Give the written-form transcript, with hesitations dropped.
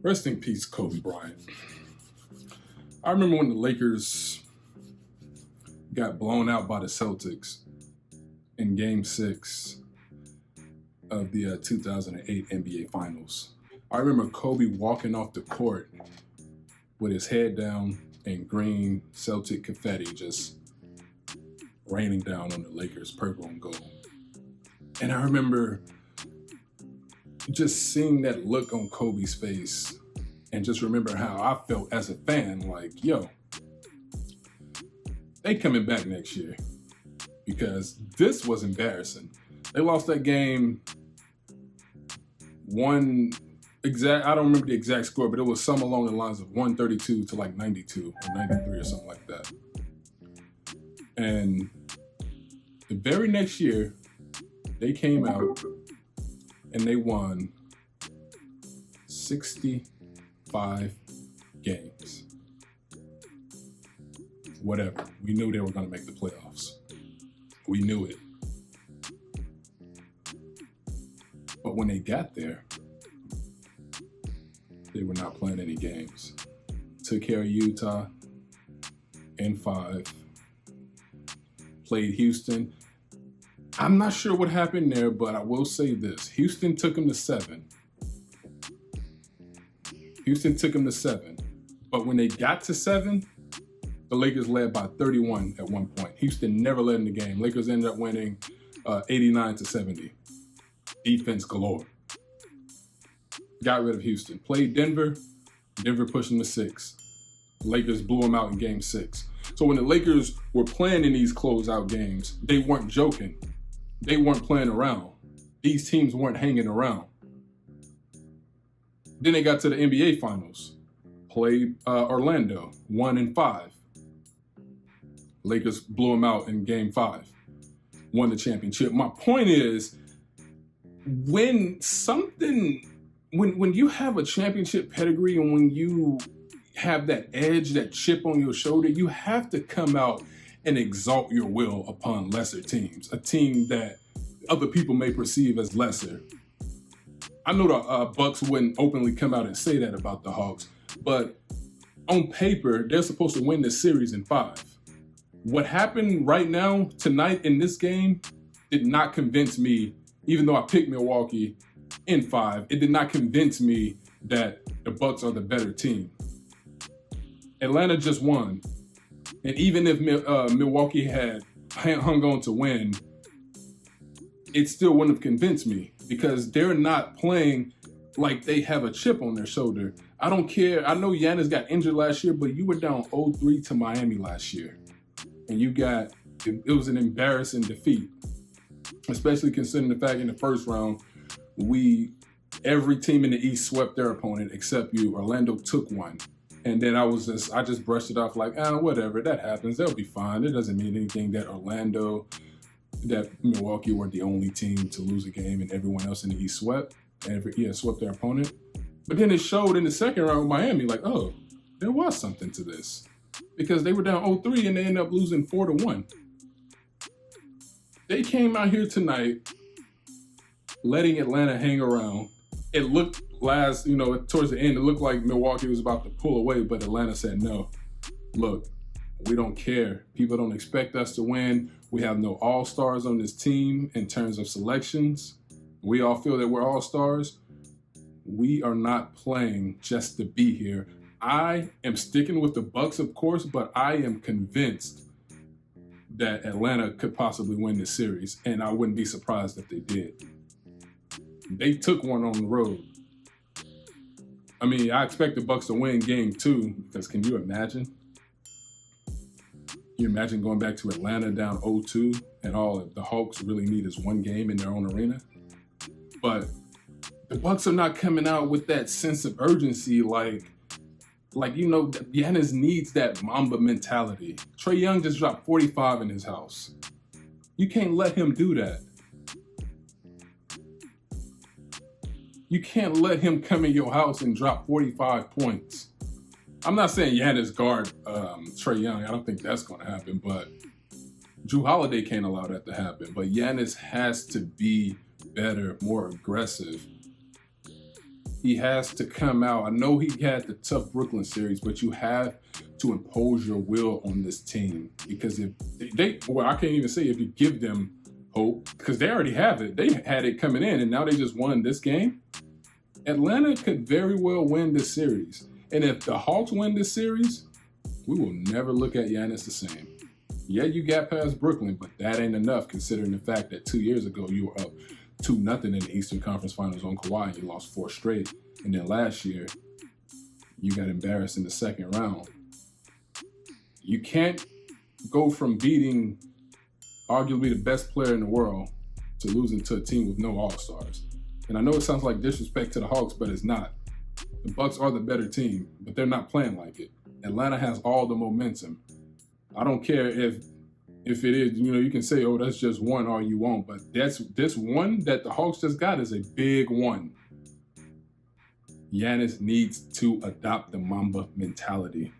Rest in peace, Kobe Bryant. I remember when the Lakers got blown out by the Celtics in Game 6 of the 2008 NBA Finals. I remember Kobe walking off the court with his head down and green Celtic confetti just raining down on the Lakers, purple and gold. And I remember just seeing that look on Kobe's face and just remember how I felt as a fan, like, yo, they coming back next year because this was embarrassing. They lost that game I don't remember the exact score, but it was some along the lines of 132 to like 92 or 93 or something like that. And the very next year, they came out and they won 65 games. Whatever. We knew they were going to make the playoffs. We knew it. But when they got there, they were not playing any games. Took care of Utah in 5. Played Houston. I'm not sure what happened there, but I will say this. Houston took them to 7. But when they got to 7, the Lakers led by 31 at one point. Houston never led in the game. Lakers ended up winning 89-70. Defense galore. Got rid of Houston. Played Denver. Denver pushed them to 6. Lakers blew them out in Game 6. So when the Lakers were playing in these closeout games, they weren't joking. They weren't playing around. These teams weren't hanging around. Then they got to the NBA Finals. Played Orlando, 1-5. Lakers blew them out in Game 5. Won the championship. My point is, when you have a championship pedigree and when you have that edge, that chip on your shoulder, you have to come out and exalt your will upon lesser teams, a team that other people may perceive as lesser. I know the Bucks wouldn't openly come out and say that about the Hawks, but on paper, they're supposed to win this series in 5. What happened right now, tonight in this game, did not convince me, even though I picked Milwaukee in 5, it did not convince me that the Bucks are the better team. Atlanta just won. And even if Milwaukee had hung on to win, it still wouldn't have convinced me because they're not playing like they have a chip on their shoulder. I don't care. I know Giannis got injured last year, but you were down 0-3 to Miami last year. And it was an embarrassing defeat, especially considering the fact in the first round, every team in the East swept their opponent except you. Orlando took one. And then I just brushed it off like, whatever, that happens. They'll be fine. It doesn't mean anything that Milwaukee were the only team to lose a game and everyone else in the East swept. Swept their opponent. But then it showed in the second round with Miami, like, oh, there was something to this. Because they were down 0-3 and they ended up losing 4-1. They came out here tonight letting Atlanta hang around. It looked towards the end, it looked like Milwaukee was about to pull away, but Atlanta said, no, look, we don't care. People don't expect us to win. We have no all-stars on this team in terms of selections. We all feel that we're all-stars. We are not playing just to be here. I am sticking with the Bucks, of course, but I am convinced that Atlanta could possibly win this series, and I wouldn't be surprised if they did. They took one on the road. I mean, I expect the Bucks to win Game 2 because can you imagine? Can you imagine going back to Atlanta down 0-2 and all the Hawks really need is one game in their own arena? But the Bucks are not coming out with that sense of urgency like Giannis needs that Mamba mentality. Trae Young just dropped 45 in his house. You can't let him do that. You can't let him come in your house and drop 45 points. I'm not saying Giannis guard Trae Young. I don't think that's going to happen, but Jrue Holiday can't allow that to happen. But Giannis has to be better, more aggressive. He has to come out. I know he had the tough Brooklyn series, but you have to impose your will on this team, because if well, I can't even say if you give them hope, because they already have it. They had it coming in, and now they just won this game. Atlanta could very well win this series. And if the Hawks win this series, we will never look at Giannis the same. Yeah, you got past Brooklyn, but that ain't enough considering the fact that 2 years ago you were up 2-0 in the Eastern Conference Finals on Kawhi and you lost 4 straight. And then last year, you got embarrassed in the second round. You can't go from beating arguably the best player in the world to losing to a team with no All-Stars. And I know it sounds like disrespect to the Hawks, but it's not. The Bucks are the better team, but they're not playing like it. Atlanta has all the momentum. I don't care if it is, you can say, oh, that's just one all you want, but this one that the Hawks just got is a big one. Giannis needs to adopt the Mamba mentality.